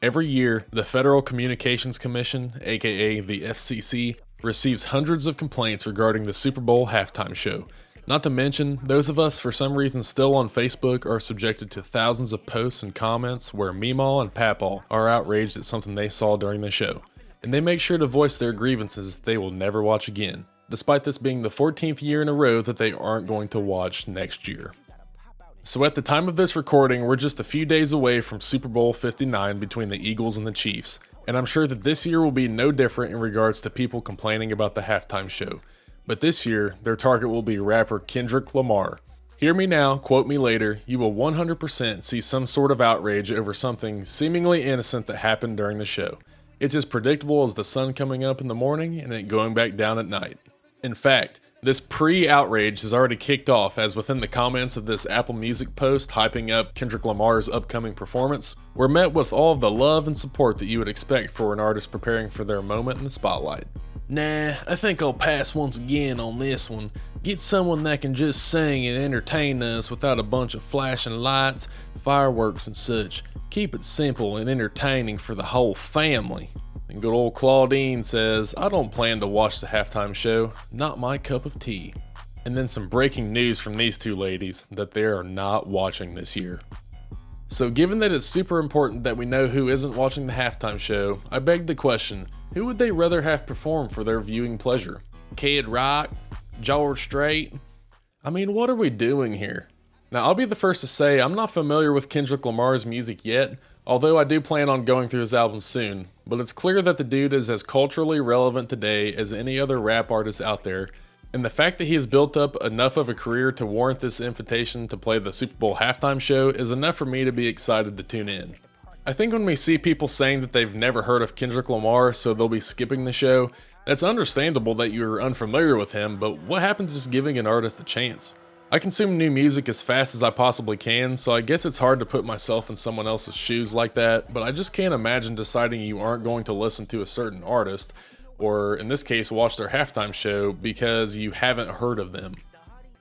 Every year, the Federal Communications Commission, aka the FCC, receives hundreds of complaints regarding the Super Bowl halftime show. Not to mention, those of us for some reason still on Facebook are subjected to thousands of posts and comments where Meemaw and Papaw are outraged at something they saw during the show, and they make sure to voice their grievances they will never watch again, despite this being the 14th year in a row that they aren't going to watch next year. So at the time of this recording, we're just a few days away from Super Bowl 59 between the Eagles and the Chiefs, and I'm sure that this year will be no different in regards to people complaining about the halftime show. But this year, their target will be rapper Kendrick Lamar. Hear me now, quote me later, you will 100% see some sort of outrage over something seemingly innocent that happened during the show. It's as predictable as the sun coming up in the morning and it going back down at night. In fact, this pre-outrage has already kicked off, as within the comments of this Apple Music post hyping up Kendrick Lamar's upcoming performance, we're met with all of the love and support that you would expect for an artist preparing for their moment in the spotlight. Nah, I think I'll pass once again on this one. Get someone that can just sing and entertain us without a bunch of flashing lights, fireworks and such. Keep it simple and entertaining for the whole family. And good old Claudine says, I don't plan to watch the halftime show, not my cup of tea. And then some breaking news from these two ladies that they are not watching this year. So given that it's super important that we know who isn't watching the halftime show, I beg the question, who would they rather have perform for their viewing pleasure? Kid Rock? George Strait? I mean, what are we doing here? Now, I'll be the first to say I'm not familiar with Kendrick Lamar's music yet, although I do plan on going through his album soon, but it's clear that the dude is as culturally relevant today as any other rap artist out there, and the fact that he has built up enough of a career to warrant this invitation to play the Super Bowl halftime show is enough for me to be excited to tune in. I think when we see people saying that they've never heard of Kendrick Lamar, so they'll be skipping the show, that's understandable that you're unfamiliar with him, but what happened to just giving an artist a chance? I consume new music as fast as I possibly can, so I guess it's hard to put myself in someone else's shoes like that, but I just can't imagine deciding you aren't going to listen to a certain artist, or in this case watch their halftime show, because you haven't heard of them.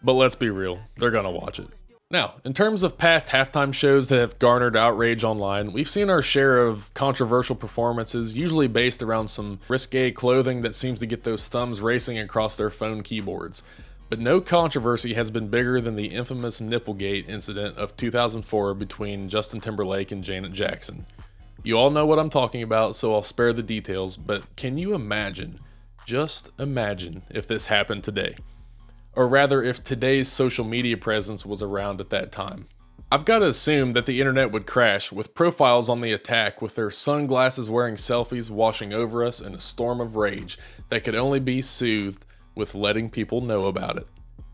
But let's be real, they're gonna watch it. Now, in terms of past halftime shows that have garnered outrage online, we've seen our share of controversial performances, usually based around some risque clothing that seems to get those thumbs racing across their phone keyboards. But no controversy has been bigger than the infamous Nipplegate incident of 2004 between Justin Timberlake and Janet Jackson. You all know what I'm talking about, so I'll spare the details, but can you imagine, just imagine, if this happened today? Or rather, if today's social media presence was around at that time. I've got to assume that the internet would crash, with profiles on the attack with their sunglasses wearing selfies washing over us in a storm of rage that could only be soothed with letting people know about it.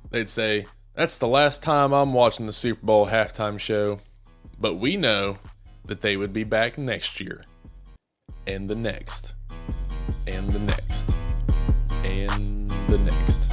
They'd say, that's the last time I'm watching the Super Bowl halftime show, but we know that they would be back next year, and the next, and the next, and the next.